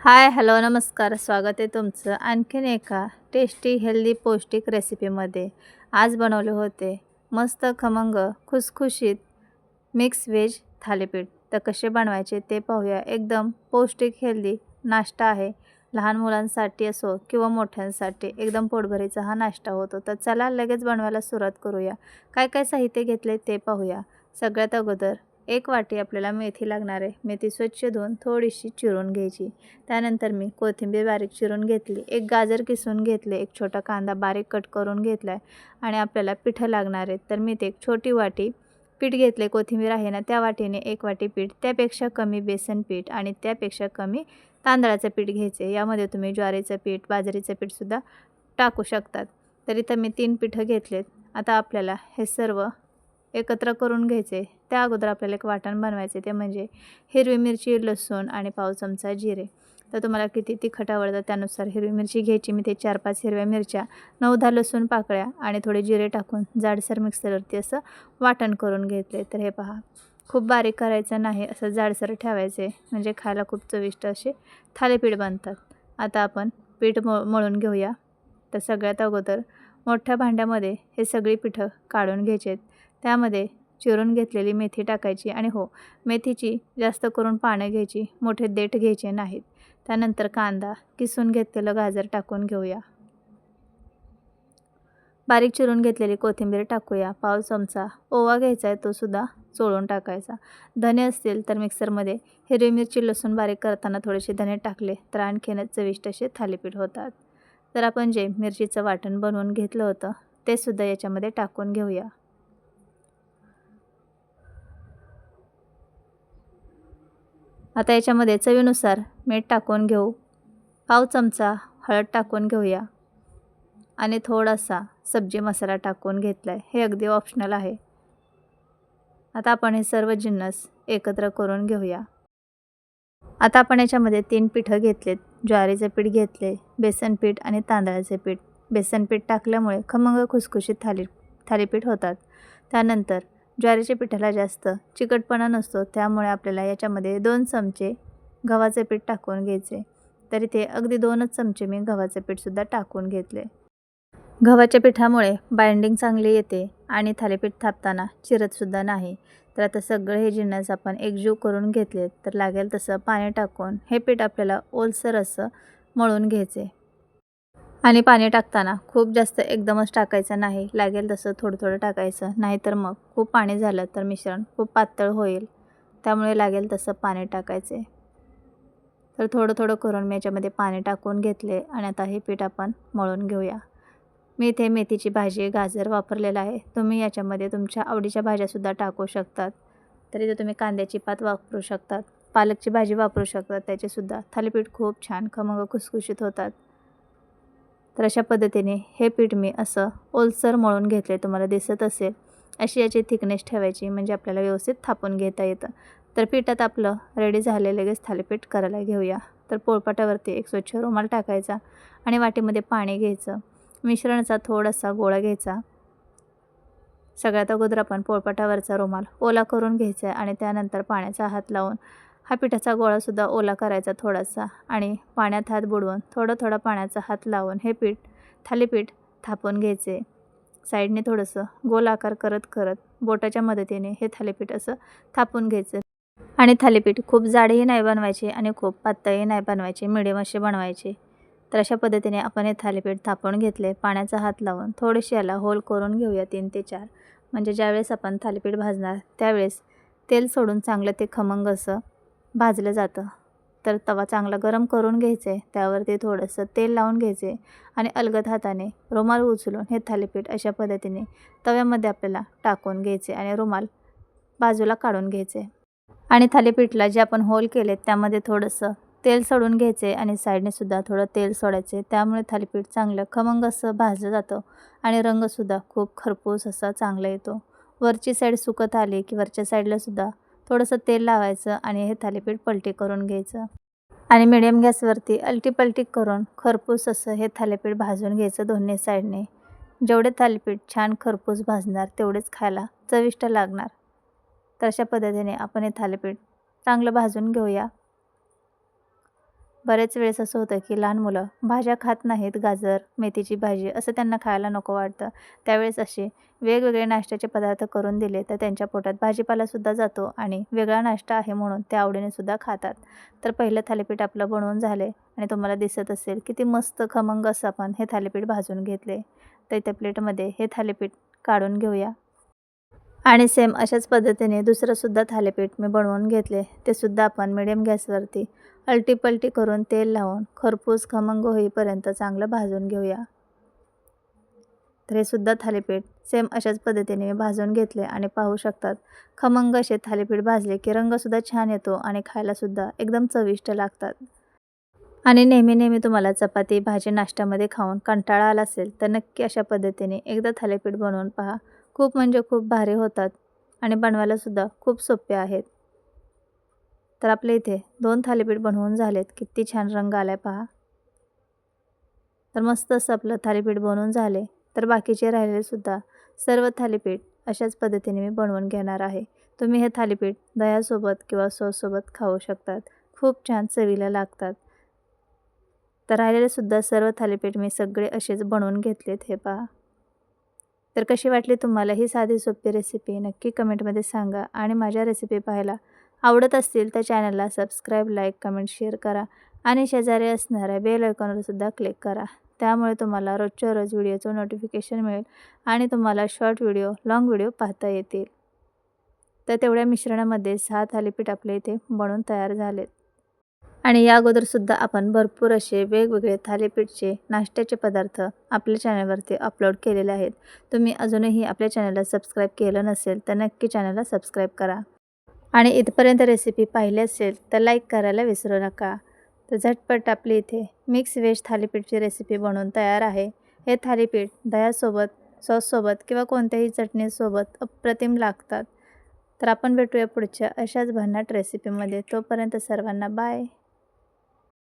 हाय, hello, नमस्कार. स्वागत आहे तुमचं आणखीन एका टेस्टी, हेल्दी, पौष्टिक रेसिपीमध्ये. आज बनवले होते मस्त खमंग, खुसखुशीत मिक्स व्हेज थालीपीठ. तर कसे बनवायचे ते पाहूया. एकदम पौष्टिक, हेल्दी नाश्ता आहे. लहान मुलांसाठी असो किंवा मोठ्यांसाठी एकदम पोटभरीचा हा नाश्ता होतो. तर चला लगेच बनवायला सुरुवात करूया. काय काय साहित्य घेतले ते पाहूया. सगळ्यात अगोदर 1 वाटी आपल्याला मेथी लागणार आहे. मेथी स्वच्छ धुवून थोडीशी चिरून घ्यायची. त्यानंतर मी कोथिंबीर बारीक चिरून घेतली, 1 गाजर किसून घेतले, 1 छोटा कांदा बारीक कट करून घेतला आहे आणि आपल्याला पिठं लागणार आहेत. तर मी ते 1 छोटी वाटी पीठ घेतले. कोथिंबीर आहे ना त्या वाटीने 1 वाटी पीठ, त्यापेक्षा कमी बेसन पीठ आणि त्यापेक्षा कमी तांदळाचं पीठ घ्यायचे. यामध्ये तुम्ही ज्वारीचं पीठ, बाजरीचं पीठसुद्धा टाकू शकतात. तर इथं मी 3 पिठं घेतलेत. आता आपल्याला हे सर्व एकत्र करून घ्यायचे. त्या अगोदर आपल्याला एक वाटण बनवायचे, ते म्हणजे हिरवी मिरची, लसूण आणि पाव चमचा जिरे. तर तुम्हाला किती तिखट आवडतं त्यानुसार हिरवी मिरची घ्यायची. मी ते 4-5 हिरव्या मिरच्या, 9-10 लसूण पाकळ्या आणि थोडे जिरे टाकून जाडसर मिक्सरवरती असं वाटण करून घेतले. तर हे पहा, खूप बारीक करायचं नाही, असं जाडसर ठेवायचे, म्हणजे खायला खूप चविष्ट असे थालीपीठ बनतात. आता आपण पीठ मळून घेऊया. तर सगळ्यात अगोदर मोठ्या भांड्यामध्ये हे सगळी पिठं काढून घ्यायचे. त्यामध्ये चिरून घेतलेली मेथी टाकायची आणि हो, मेथीची जास्त करून पानं घ्यायची, मोठे देठ घ्यायचे नाहीत. त्यानंतर कांदा, किसून घेतलेलं गाजर टाकून घेऊया. बारीक चिरून घेतलेली कोथिंबीर टाकूया. पाव चमचा ओवा घ्यायचा आहे, तो सुद्धा चोळून टाकायचा. धने असतील तर मिक्सरमध्ये हिरवी मिरची, लसूण बारीक करताना थोडेसे धने टाकले तर आणखीनच चविष्ट असे थालीपीठ होतात. तर आपण जे मिरचीचं वाटण बनवून घेतलं होतं ते सुद्धा याच्यामध्ये टाकून घेऊया. आता याच्यामध्ये चवीनुसार मीठ टाकून घेऊ. पाव चमचा हळद टाकून घेऊया आणि थोडासा सब्जी मसाला टाकून घेतला आहे. हे अगदी ऑप्शनल आहे. आता आपण हे सर्व जिन्नस एकत्र करून घेऊया. आता आपण याच्यामध्ये 3 पिठं घेतलेत. ज्वारीचं पीठ घेतले, बेसन पीठ आणि तांदळाचे पीठ. बेसन पीठ टाकल्यामुळे खमंग खुसखुशीत थालीपीठ होतात. त्यानंतर ज्वारीच्या पिठाला जास्त चिकटपणा नसतो, त्यामुळे आपल्याला याच्यामध्ये 2 चमचे गव्हाचे पीठ टाकून घ्यायचे. तरी ते अगदी 2च चमचे मी गव्हाचे पीठसुद्धा टाकून घेतले. गव्हाच्या पिठामुळे बाइंडिंग चांगली येते आणि थालीपीठ थापताना चिरतसुद्धा नाही. तर आता सगळे हे जिन्नस आपण एकजीव करून घेतले. तर लागेल तसं पाणी टाकून हे पीठ आपल्याला ओलसर असं मळून घ्यायचे. आणि पाणी टाकताना खूप जास्त एकदमच टाकायचं नाही, लागेल तसं थोडं थोडं टाकायचं. नाहीतर मग खूप पाणी झालं तर मिश्रण खूप पातळ होईल, त्यामुळे लागेल तसं पाणी टाकायचे. तर थोडं थोडं करून मी याच्यामध्ये पाणी टाकून घेतले आणि आता हे पीठ आपण मळून घेऊया. मी इथे मेथीची भाजी, गाजर वापरलेला आहे. तुम्ही याच्यामध्ये तुमच्या आवडीच्या भाज्यासुद्धा टाकू शकतात. तर इथे तुम्ही कांद्याची पात वापरू शकतात, पालकची भाजी वापरू शकतात. त्याचेसुद्धा थालीपीठ खूप छान खमंग खुसखुशीत होतात. तर अशा पद्धतीने हे पीठ मी असं ओलसर मळून घेतले. तुम्हाला दिसत असेल अशी याची थिकनेस ठेवायची, म्हणजे आपल्याला व्यवस्थित थापून घेता येतं. तर पिठात आपलं रेडी झाले. लगेच थालीपीठ करायला घेऊया. तर पोळपाटावरती एक स्वच्छ रुमाल टाकायचा आणि वाटीमध्ये पाणी घ्यायचं. मिश्रणाचा थोडासा गोळा घ्यायचा. सगळ्यात अगोदर आपण पोळपाटावरचा रुमाल ओला करून घ्यायचा आहे आणि त्यानंतर पाण्याचा हात लावून हा पिठाचा गोळासुद्धा ओला करायचा थोडासा आणि पाण्यात हात बुडवून थोडा थोडा पाण्याचा हात लावून हे थालीपीठ थापून घ्यायचे. साईडने थोडंसं गोल आकार करत करत बोटाच्या मदतीने हे थालीपीठ असं थापून घ्यायचं. आणि थालीपीठ खूप जाडही नाही बनवायचे आणि खूप पातळही नाही बनवायचे, मिडियम असे बनवायचे. तर अशा पद्धतीने आपण हे थालीपीठ थापून घेतले. पाण्याचा हात लावून थोडेसे याला होल करून घेऊया 3 ते 4. म्हणजे ज्यावेळेस आपण थालीपीठ भाजणार त्यावेळेस तेल सोडून चांगलं ते खमंग असं भाजलं जातं. तर तवा चांगला गरम करून घ्यायचे, त्यावरती थोडंसं तेल लावून घ्यायचे आणि अलगद हाताने रुमाल उचलून हे थालीपीठ अशा पद्धतीने तव्यामध्ये आपल्याला टाकून घ्यायचे आणि रुमाल बाजूला काढून घ्यायचे. आणि थालीपीठला जे आपण होल केले त्यामध्ये थोडंसं तेल सोडून घ्यायचे आणि साईडने सुद्धा थोडं तेल सोडायचे. त्यामुळे थालीपीठ चांगलं खमंग असं भाजलं जातं आणि रंगसुद्धा खूप खरपूस असा चांगला येतो. वरची साईड सुकत आली की वरच्या साईडला सुद्धा थोडंसं तेल लावायचं आणि हे थालीपीठ पलटी करून घ्यायचं आणि मिडियम गॅसवरती अलटी-पलटी करून खरपूस असं हे थालीपीठ भाजून घ्यायचं दोन्ही साईडने. जेवढे थालीपीठ छान खरपूस भाजणार तेवढेच खायला चविष्ट लागणार. तर अशा पद्धतीने आपण हे थालीपीठ चांगलं भाजून घेऊया. बरेच वेळेस असं होतं की लहान मुलं भाज्या खात नाहीत, गाजर, मेथीची भाजी असं त्यांना खायला नको वाटतं. त्यावेळेस असे वेगवेगळे नाश्त्याचे पदार्थ करून दिले तर त्यांच्या पोटात भाजीपालासुद्धा जातो आणि वेगळा नाश्ता आहे म्हणून ते आवडीने सुद्धा खातात. तर पहिलं थालीपीठ आपलं बनवून झाले आणि तुम्हाला दिसत असेल किती मस्त खमंग असं आपण हे थालीपीठ भाजून घेतले. तर त्या प्लेटमध्ये हे थालीपीठ काढून घेऊया. आणि सेम अशाच पद्धतीने दुसरंसुद्धा थालीपीठ मी बनवून घेतले. ते सुद्धा आपण मिडियम गॅसवरती अलटी-पलटी करून तेल लावून खरपूस खमंग होईपर्यंत चांगलं भाजून घेऊया. तर हे सुद्धा थालीपीठ सेम अशाच पद्धतीने मी भाजून घेतले आणि पाहू शकतात खमंग असे थालीपीठ भाजले की रंगसुद्धा छान येतो आणि खायलासुद्धा एकदम चविष्ट लागतात. आणि नेहमी तुम्हाला चपाती, भाजी नाश्त्यामध्ये खाऊन कंटाळा आला असेल तर नक्की अशा पद्धतीने एकदा थालीपीठ बनवून पहा. खूप म्हणजे खूप भारी होतात आणि बनवायलासुद्धा खूप सोपे आहेत. तर आपल्या इथे 2 थालीपीठ बनवून झालेत. किती छान रंग आलाय पहा. तर मस्त असं आपलं थालीपीठ बनवून झाले. तर बाकीचे राहिलेले सुद्धा सर्व थालीपीठ अशाच पद्धतीने मी बनवून घेणार आहे. तुम्ही हे थालीपीठ दह्यासोबत किंवा सॉससोबत खाऊ शकतात. खूप छान चवीला लागतात. तर राहिलेले सुद्धा सर्व थालीपीठ मी सगळे असेच बनवून घेतलेत. हे पहा. तर कशी वाटली तुम्हाला ही साधी सोपी रेसिपी नक्की कमेंटमध्ये सांगा आणि माझ्या रेसिपी पाहायला आवडत असतील तर चॅनलला सबस्क्राईब, लाईक, कमेंट, शेअर करा आणि शेजारी असणाऱ्या बेल आयकॉनवर सुद्धा क्लिक करा. त्यामुळे तुम्हाला रोजच्या रोज व्हिडिओचं नोटिफिकेशन मिळेल आणि तुम्हाला शॉर्ट व्हिडिओ, लाँग व्हिडिओ पाहता येतील. तर तेवढ्या मिश्रणामध्ये 6 थालीपीठ आपल्या इथे बनवून तयार झालेत. आणि या अगोदरसुद्धा आपण भरपूर असे वेगवेगळे थालीपीठचे नाश्त्याचे पदार्थ आपल्या चॅनलवरती अपलोड केलेले आहेत. तुम्ही अजूनही आपल्या चॅनलला सबस्क्राईब केलं नसेल तर नक्की चॅनलला सबस्क्राईब करा. आणि इथपर्यंत रेसिपी पाहिली असेल तर लाईक करायला विसरू नका. तर झटपट आपली इथे मिक्स व्हेज थालीपीठची रेसिपी बनवून तयार आहे. हे थालीपीठ दह्यासोबत, सॉससोबत किंवा कोणत्याही चटणीसोबत अप्रतिम लागतात. तर आपण भेटूया पुढच्या अशाच भन्नाट रेसिपीमध्ये. तोपर्यंत सर्वांना बाय.